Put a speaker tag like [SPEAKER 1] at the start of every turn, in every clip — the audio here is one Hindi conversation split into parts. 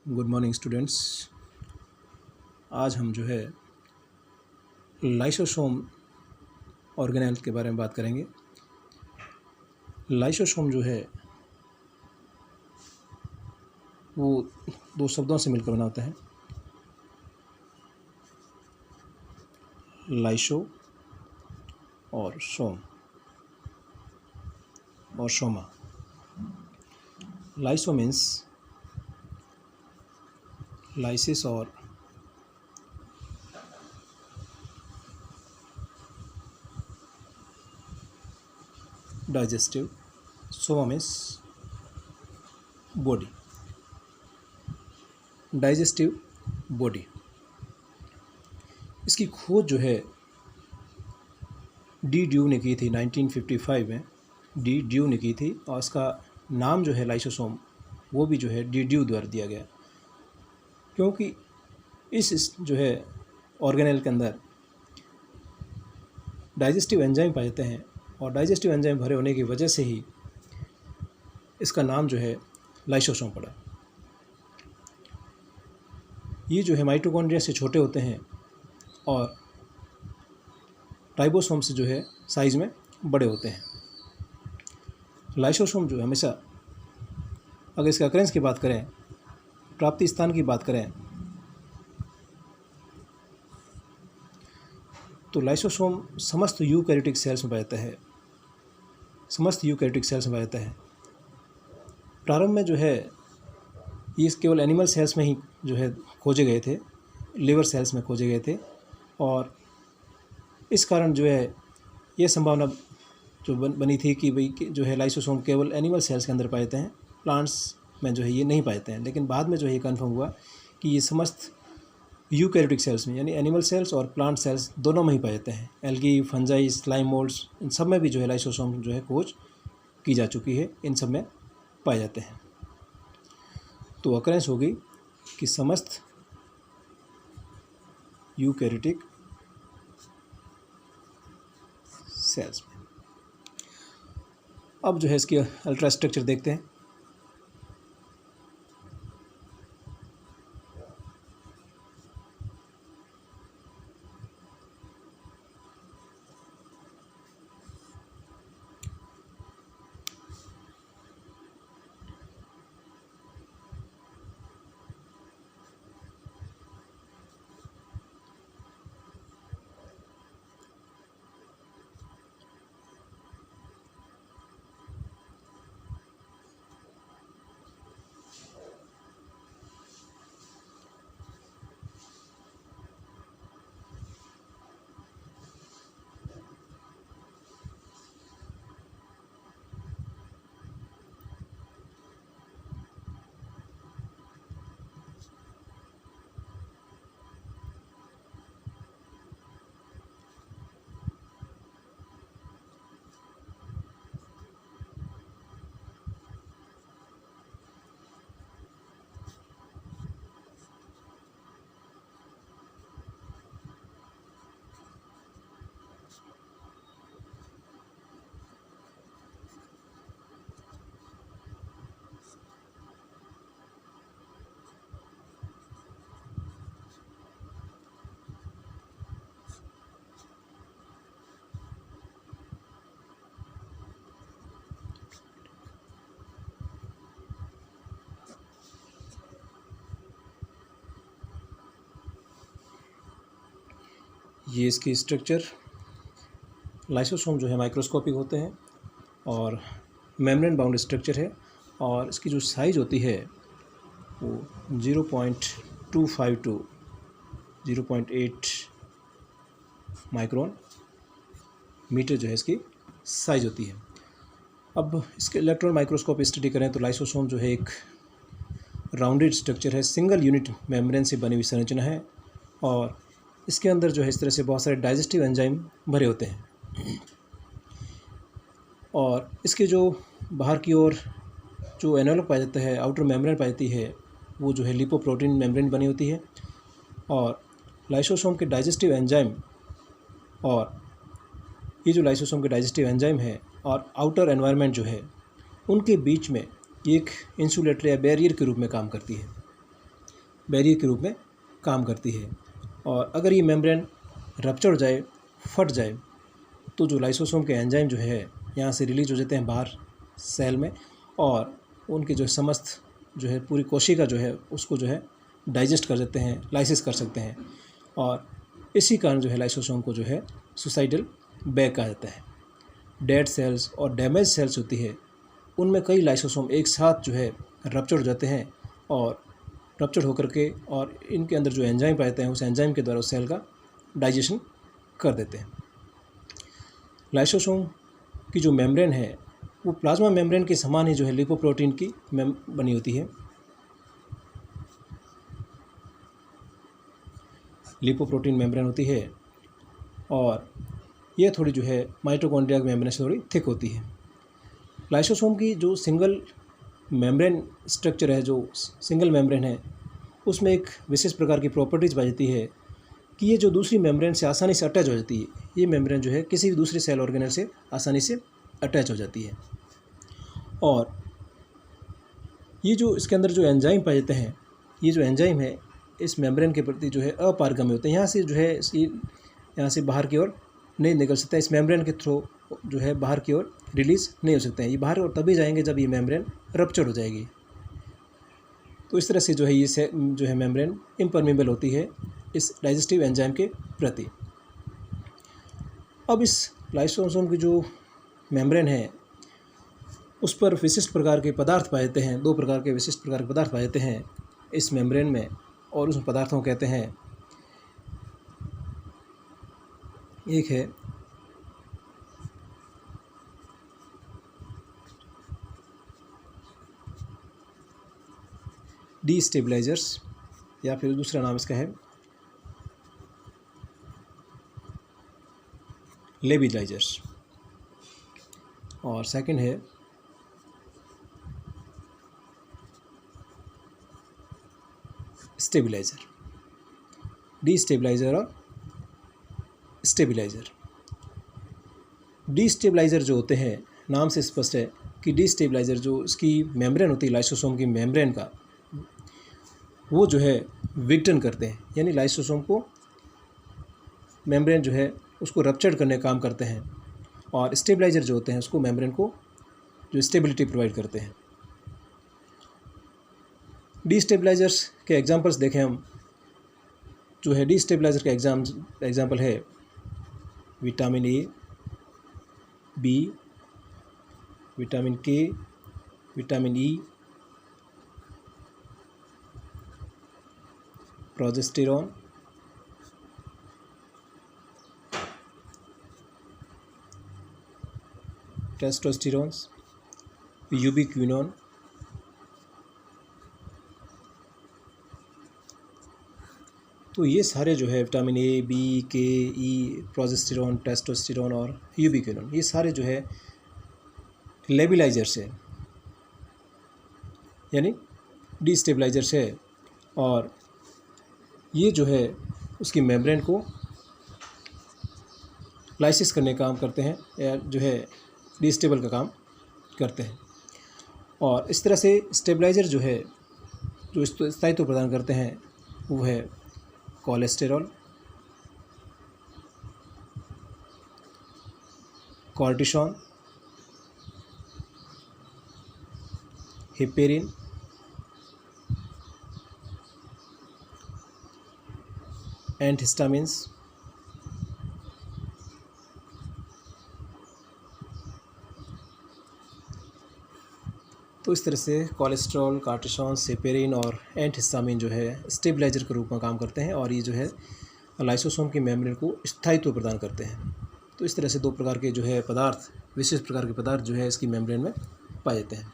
[SPEAKER 1] Good morning students. आज हम जो है लाइसोसोम ऑर्गेनेल के बारे में बात करेंगे। लाइसोसोम जो है वो दो शब्दों से मिलकर बना होता है, लाइसो और सोम और सोमा। लाइसो मीन्स लाइसिस और digestive, Soma means body, digestive body. इसकी खोज जो है डी ड्यू ने की थी 1955 में। डी ड्यू ने की थी और इसका नाम जो है लाइसोसोम वो भी जो है डी ड्यू द्वारा दिया गया, क्योंकि इस जो है ऑर्गेनेल के अंदर डाइजेस्टिव एंजाइम पाए जाते हैं और डाइजेस्टिव एंजाइम भरे होने की वजह से ही इसका नाम जो है लाइसोसोम पड़ा। ये जो है माइटोकॉन्ड्रिया से छोटे होते हैं और राइबोसोम से जो है साइज़ में बड़े होते हैं। लाइसोसोम जो है हमेशा, अगर इसके अकरेंस की बात करें, प्राप्ति स्थान की बात करें, तो लाइसोसोम समस्त यूकैरियोटिक सेल्स में पाया जाता है। समस्त यूकैरियोटिक सेल्स में पाया जाता है। प्रारंभ में जो है ये केवल एनिमल सेल्स में ही जो है खोजे गए थे, लिवर सेल्स में खोजे गए थे, और इस कारण जो है ये संभावना जो बनी थी कि भाई जो है लाइसोसोम केवल एनिमल सेल्स के अंदर पाए जाते हैं, प्लांट्स में जो है ये नहीं पाए जाते हैं। लेकिन बाद में जो है ये कन्फर्म हुआ कि ये समस्त यूकैरियोटिक सेल्स में, यानी एनिमल सेल्स और प्लांट सेल्स दोनों में ही पाए जाते हैं। एल्गी, फंजाई, स्लाइम मोल्ड्स, इन सब में भी जो है लाइसोसोम जो है खोज की जा चुकी है, इन सब में पाए जाते हैं। तो अकरेंस होगी कि समस्त यूकैरियोटिक सेल्स में। अब जो है इसकी अल्ट्रा स्ट्रक्चर देखते हैं। ये इसकी स्ट्रक्चर, लाइसोसोम जो है माइक्रोस्कोपिक होते हैं और मेम्ब्रेन बाउंड स्ट्रक्चर है, और इसकी जो साइज़ होती है वो 0.25 टू 0.8 माइक्रोन मीटर जो है इसकी साइज़ होती है। अब इसके इलेक्ट्रॉन माइक्रोस्कोप स्टडी करें तो लाइसोसोम जो है एक राउंडेड स्ट्रक्चर है, सिंगल यूनिट मेम्ब्रेन से बनी हुई संरचना है, और इसके अंदर जो है इस तरह से बहुत सारे डाइजेस्टिव एंजाइम भरे होते हैं। और इसके जो बाहर की ओर जो एनवेलप पाया जाता है, आउटर मेम्ब्रेन पाई जाती है, वो जो है लिपोप्रोटीन मेम्ब्रेन बनी होती है। और लाइसोसोम के डाइजेस्टिव एंजाइम, और ये जो लाइसोसोम के डाइजेस्टिव एंजाइम है और आउटर एनवायरनमेंट जो है, उनके बीच में एक इंसुलेटर या बैरियर के रूप में काम करती है। बैरियर के रूप में काम करती है। और अगर ये मेम्ब्रेन रप्चर हो जाए, फट जाए, तो जो लाइसोसोम के एंजाइम जो है यहाँ से रिलीज हो जाते हैं बाहर सेल में, और उनके जो समस्त जो है पूरी कोशिका जो है उसको जो है डाइजेस्ट कर देते हैं, लाइसिस कर सकते हैं। और इसी कारण जो है लाइसोसोम को जो है सुसाइडल बैग कहा जाता है। डेड सेल्स और डैमेज सेल्स होती है, उनमें कई लाइसोसोम एक साथ जो है रप्चर हो जाते हैं, और रप्चर होकर के और इनके अंदर जो एंजाइम पाए जाते हैं उस एंजाइम के द्वारा उस सेल का डाइजेशन कर देते हैं। लाइसोसोम की जो मेम्ब्रेन है वो प्लाज्मा मेम्ब्रेन के समान ही जो है लिपोप्रोटीन की बनी होती है। लिपोप्रोटीन मेम्ब्रेन होती है, और ये थोड़ी जो है माइटोकॉन्ड्रिया मेम्ब्रेन से थोड़ी थिक होती है। लाइसोसोम की जो सिंगल मेम्ब्रेन स्ट्रक्चर है, जो सिंगल मेम्ब्रेन है, उसमें एक विशेष प्रकार की प्रॉपर्टीज़ पाई जाती है कि ये जो दूसरी मेम्ब्रेन से आसानी से अटैच हो जाती है। ये मेम्ब्रेन जो है किसी भी दूसरे सेल ऑर्गेनल से आसानी से अटैच हो जाती है। और ये जो इसके अंदर जो एंजाइम पाए जाते हैं, ये जो एंजाइम है इस मेम्ब्रेन के प्रति जो है अपारगम्य होते हैं। यहाँ से जो है यहाँ से बाहर की ओर नहीं निकल सकता, इस मेम्ब्रेन के थ्रू जो है बाहर की ओर रिलीज़ नहीं हो सकते हैं। ये बाहर और तभी जाएंगे जब ये मेम्ब्रेन रप्चर हो जाएगी। तो इस तरह से जो है ये जो है मेम्ब्रेन इम्परमेबल होती है इस डाइजेस्टिव एंजाइम के प्रति। अब इस लाइसोसोम की जो मेम्ब्रेन है उस पर विशिष्ट प्रकार के पदार्थ पाए जाते हैं। 2 प्रकार के विशिष्ट प्रकार के पदार्थ पाए जाते हैं इस मेम्ब्रेन में, और उस पदार्थों को कहते हैं, एक है डीस्टेबलाइजर्स, या फिर दूसरा नाम इसका है लेबिलाइजर्स, और सेकंड है स्टेबलाइज़र। डीस्टेबलाइज़र और स्टेबलाइज़र। डीस्टेबलाइज़र जो होते हैं, नाम से स्पष्ट है कि डीस्टेबलाइज़र जो इसकी मेम्ब्रेन होती है लाइसोसोम की मेम्ब्रेन का, वो जो है विघटन करते हैं, यानी लाइसोसोम को मेम्ब्रेन जो है उसको रप्चर करने का काम करते हैं। और स्टेबलाइज़र जो होते हैं उसको मेम्ब्रेन को जो स्टेबिलिटी प्रोवाइड करते हैं। डीस्टेबलाइजर्स के एग्जांपल्स देखें हम, जो है डीस्टेबलाइजर का एग्जांपल है विटामिन ए, बी, विटामिन के, विटामिन ई, प्रोजेस्टेरॉन, टेस्टोस्टेरोन्स, यूबिक्विनोन, तो ये सारे जो है विटामिन ए, बी, के, ई, प्रोजेस्टेरॉन, टेस्टोस्टेरोन और यूबिक्विनोन, ये सारे जो है लेबिलाइजर्स है, यानी डीस्टेबलाइजर्स है। और ये जो है उसकी मेम्ब्रेन को लाइसिस करने का काम करते हैं, या जो है डीस्टेबल का काम करते हैं। और इस तरह से स्टेबलाइजर जो है जो स्थायित्व प्रदान करते हैं वो है कोलेस्टेरॉल, कॉर्टिसोन, हेपेरिन, एंटीहिस्टामिन्स, तो इस तरह से कोलेस्ट्रॉल, कार्टिसोन, सेपेरिन और एंटीहिस्टामिन जो है स्टेबलाइजर के रूप में काम करते हैं, और ये जो है लाइसोसोम की मेम्ब्रेन को स्थायित्व प्रदान करते हैं। तो इस तरह से 2 प्रकार के जो है पदार्थ, विशिष्ट प्रकार के पदार्थ जो है इसकी मेम्ब्रेन में पाए जाते हैं।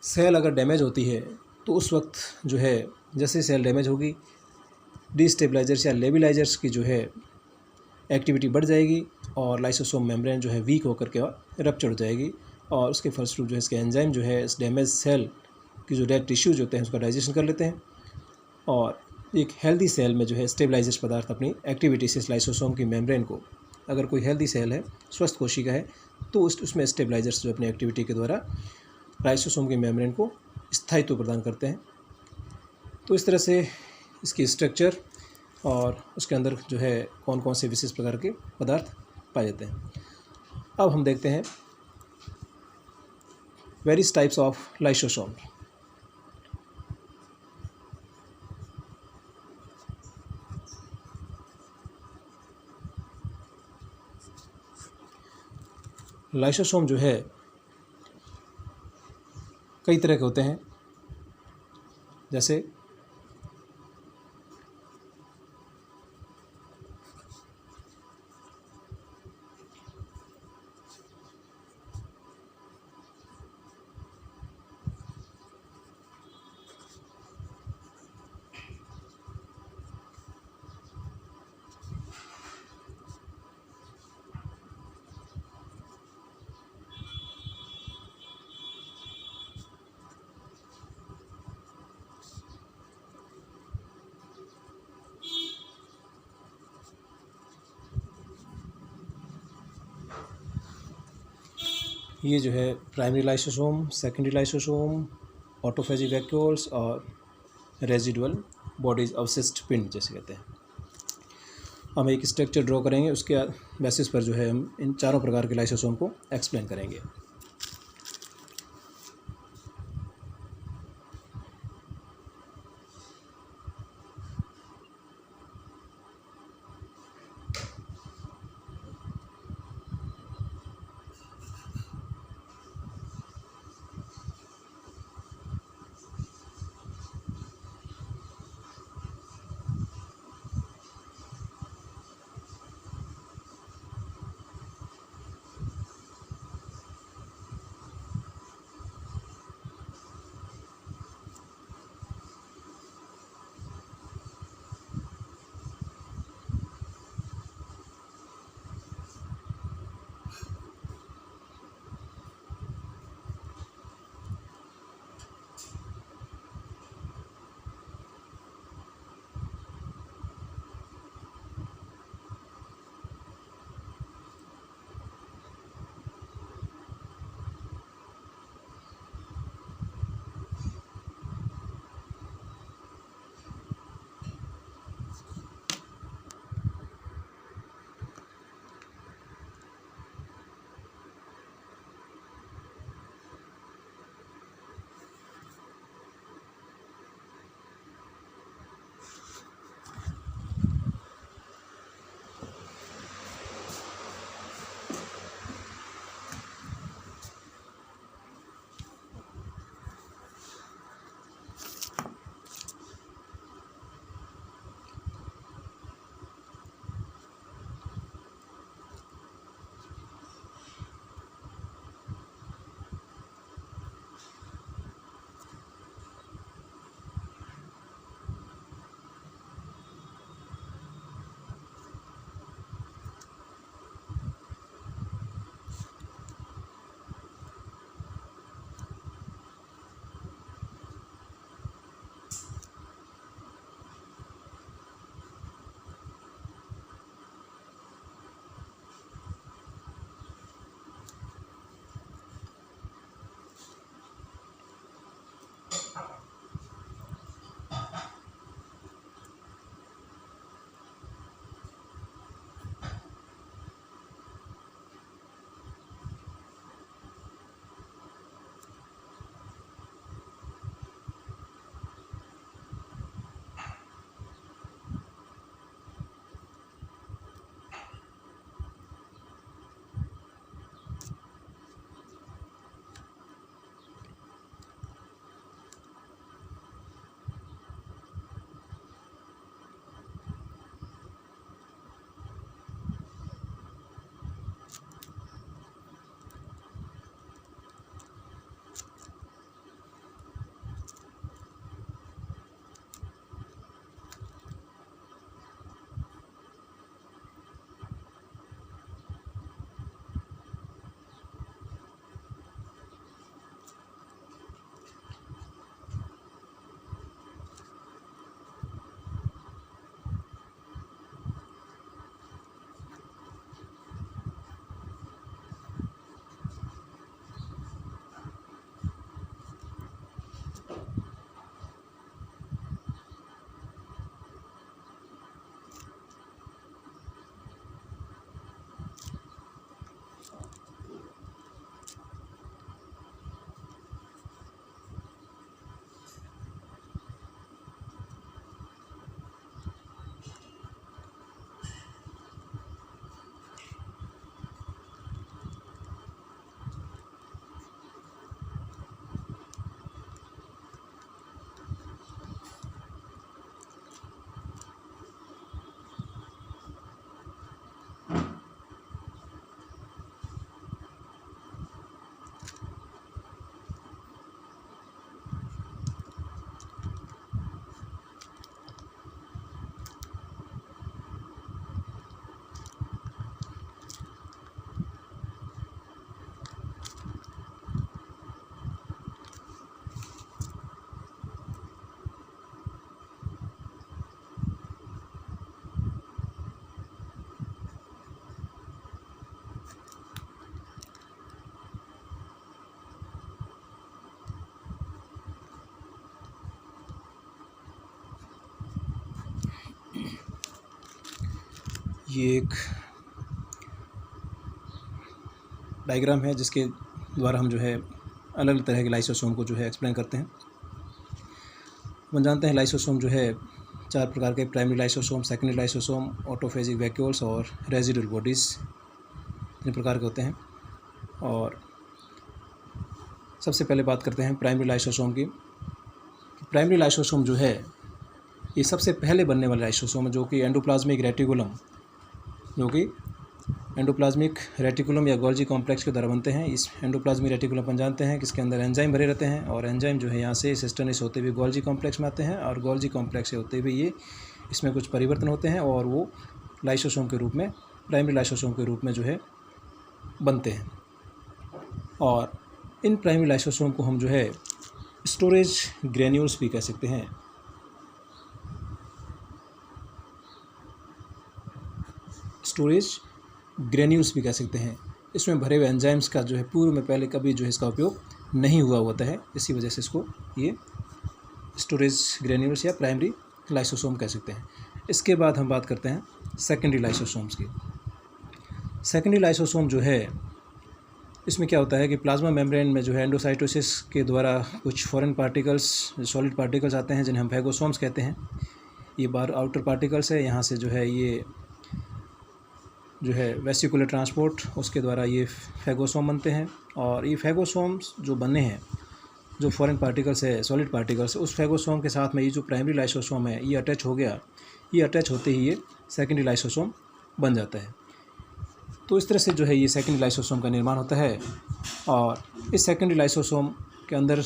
[SPEAKER 1] सेल अगर डैमेज होती है तो उस वक्त जो है जैसे सेल डैमेज होगी, डीस्टेबलाइजर्स या लेबिलाइजर्स की जो है एक्टिविटी बढ़ जाएगी, और लाइसोसोम मेम्ब्रेन जो है वीक होकर के रप्चर हो जाएगी, और उसके फलस्वरूप जो है इसके एंजाइम जो है इस डैमेज सेल की जो डेड टिश्यूज होते हैं उसका डाइजेशन कर लेते हैं, और एक हेल्दी सेल में जो है स्टेबलाइजर्स पदार्थ अपनी एक्टिविटी से लाइसोसोम की मेम्ब्रेन को, अगर कोई हेल्दी सेल है, स्वस्थ कोशिका है, तो उसमें स्टेबलाइजर्स जो अपनी एक्टिविटी के द्वारा लाइसोसोम की मेम्ब्रेन को स्थायित्व प्रदान करते हैं। तो इस तरह से इसकी स्ट्रक्चर और उसके अंदर जो है कौन कौन से विशेष प्रकार के पदार्थ पाए जाते हैं। अब हम देखते हैं various types of lysosome. Lysosome जो है कई तरह के होते हैं, जैसे ये जो है primary lysosome, secondary lysosome, autophagy vacuoles और रेजिडुअल बॉडीज अवशिष्ट पिंड जैसे कहते हैं। हम एक स्ट्रक्चर ड्रॉ करेंगे, उसके बेसिस पर जो है हम इन चारों प्रकार के लाइसोसोम को एक्सप्लेन करेंगे। ये एक डायग्राम है जिसके द्वारा हम जो है अलग अलग तरह के लाइसोसोम को जो है एक्सप्लेन करते हैं। हम जानते हैं लाइसोसोम जो है 4 प्रकार के, primary lysosome, secondary lysosome, autophagic vacuoles और रेजिडुअल बॉडीज़, 3 प्रकार के होते हैं। और सबसे पहले बात करते हैं प्राइमरी लाइसोसोम की। प्राइमरी लाइसोसोम जो है ये सबसे पहले बनने वाले लाइसोसोम है, जो कि एंडोप्लाज्मिक रेटिकुलम या गोल्जी कॉम्प्लेक्स के द्वारा बनते हैं। इस एंडोप्लाज्मिक रेटिकुलम अपन जानते हैं कि इसके अंदर एंजाइम भरे रहते हैं, और एंजाइम जो है यहाँ से सिस्टर्निस होते हुए गोल्जी कॉम्प्लेक्स में आते हैं, और गोल्जी कॉम्प्लेक्स से होते हुए ये इसमें कुछ परिवर्तन होते हैं और वो लाइसोसोम के रूप में, प्राइमरी लाइसोसोम के रूप में जो है बनते हैं। और इन प्राइमरी लाइसोसोम को हम जो है स्टोरेज ग्रेन्यूल्स भी कह सकते हैं। स्टोरेज ग्रेन्यूल्स भी कह सकते हैं। इसमें भरे हुए एंजाइम्स का जो है पूर्व में पहले कभी जो है इसका उपयोग नहीं हुआ होता है, इसी वजह से इसको ये स्टोरेज ग्रेन्यूल्स या प्राइमरी लाइसोसोम कह सकते हैं। इसके बाद हम बात करते हैं सेकेंडरी लाइसोसोम्स की। सेकेंडरी लाइसोसोम जो है इसमें क्या होता है कि प्लाज्मा मेम्ब्रेन में जो है एंडोसाइटोसिस के द्वारा कुछ फॉरेन पार्टिकल्स, सॉलिड पार्टिकल्स आते हैं जिन्हें हम फैगोसोम्स कहते हैं। ये बाहर आउटर पार्टिकल्स है, यहाँ से जो है ये जो है वेसिकुलर ट्रांसपोर्ट, उसके द्वारा ये फैगोसोम बनते हैं। और ये फैगोसोम्स जो बने हैं, जो फॉरेन पार्टिकल्स है, सॉलिड पार्टिकल्स, उस फैगोसोम के साथ में ये जो प्राइमरी लाइसोसोम है ये अटैच हो गया। ये अटैच होते ही ये सेकेंडरी लाइसोसोम बन जाता है। तो इस तरह से जो है ये सेकेंडरी लाइसोसोम का निर्माण होता है। और इस सेकेंडरी लाइसोसोम के अंदर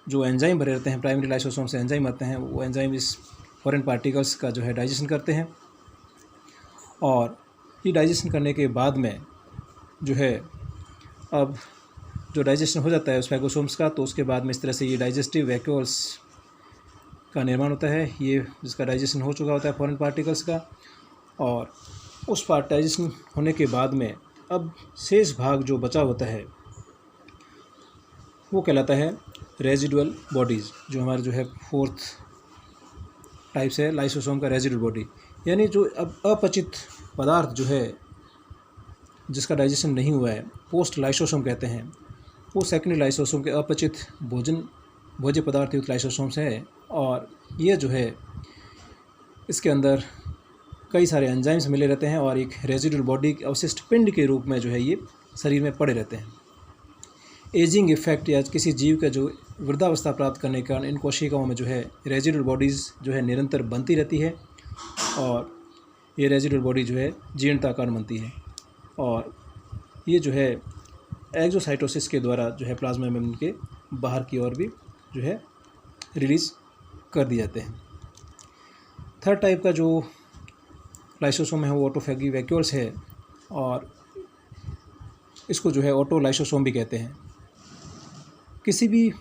[SPEAKER 1] जो एंजाइम भरे रहते हैं, प्राइमरी लाइसोसोम से एंजाइम आते हैं, वो एंजाइम इस फॉरेन पार्टिकल्स का जो है डाइजेशन करते हैं। और ये डाइजेशन करने के बाद में जो है अब जो डाइजेशन हो जाता है उस फैगोसोम्स का, तो उसके बाद में इस तरह से ये डाइजेस्टिव वैक्यूल्स का निर्माण होता है, ये जिसका डाइजेशन हो चुका होता है फॉरेन पार्टिकल्स का। और उस पार्ट डाइजेशन होने के बाद में अब शेष भाग जो बचा होता है वो कहलाता है रेजिडुअल बॉडीज़, जो हमारे जो है 4th टाइप्स है लाइसोसोम का, रेजिडुअल बॉडी। यानी जो अब अपचित पदार्थ जो है जिसका डाइजेशन नहीं हुआ है, पोस्ट लाइसोसोम कहते हैं, वो सेकेंडरी लाइसोसोम के अपचित भोज्य पदार्थ युक्त लाइसोसोम्स है। और ये जो है इसके अंदर कई सारे एंजाइम्स मिले रहते हैं और एक रेजिडुअल बॉडी अवशिष्ट पिंड के रूप में जो है ये शरीर में पड़े रहते हैं। एजिंग इफेक्ट या किसी जीव का जो वृद्धावस्था प्राप्त करने के कारण इन कोशिकाओं में जो है रेजिडुअल बॉडीज़ जो है निरंतर बनती रहती है, और ये रेजिडुअल बॉडी जो है जीर्णता का कारण बनती है। और ये जो है एक्सोसाइटोसिस के द्वारा जो है प्लाज्मा मेम्ब्रेन के बाहर की ओर भी जो है रिलीज़ कर दिए जाते हैं। 3rd टाइप का जो लाइसोसोम है वो ऑटोफैगिक वैक्यूल्स है, और इसको जो है ऑटो लाइसोसोम भी कहते हैं। किसी भी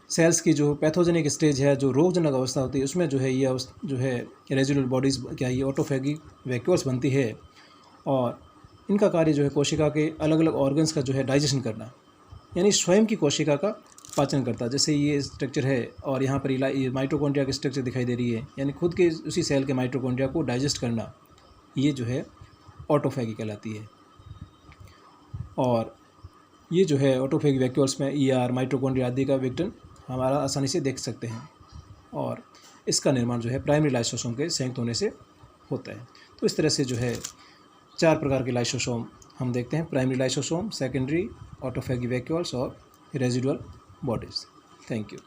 [SPEAKER 1] सेल्स की जो पैथोजेनिक स्टेज है, जो रोगजनक अवस्था होती है, उसमें जो है ये जो है रेजिडुअल बॉडीज़ क्या ये ऑटोफैगिक वैक्यूल्स बनती है। और इनका कार्य जो है कोशिका के अलग अलग ऑर्गन्स का जो है डाइजेशन करना, यानी स्वयं की कोशिका का पाचन करता। जैसे ये स्ट्रक्चर है और यहाँ पर ये माइटोकॉन्ड्रिया की स्ट्रक्चर दिखाई दे रही है, यानी खुद के उसी सेल के माइटोकॉन्ड्रिया को डाइजेस्ट करना, ये जो है ऑटोफैगी कहलाती है। और ये जो है ऑटोफैगी वैक्यूल्स में ER, माइटोकॉन्ड्रिया आदि का विघटन हमारा आसानी से देख सकते हैं। और इसका निर्माण जो है प्राइमरी लाइसोसोम के संयुक्त होने से होता है। तो इस तरह से जो है 4 प्रकार के लाइसोसोम हम देखते हैं: primary lysosome, secondary, autophagy vacuoles और रेजिडुअल बॉडीज़। Thank you.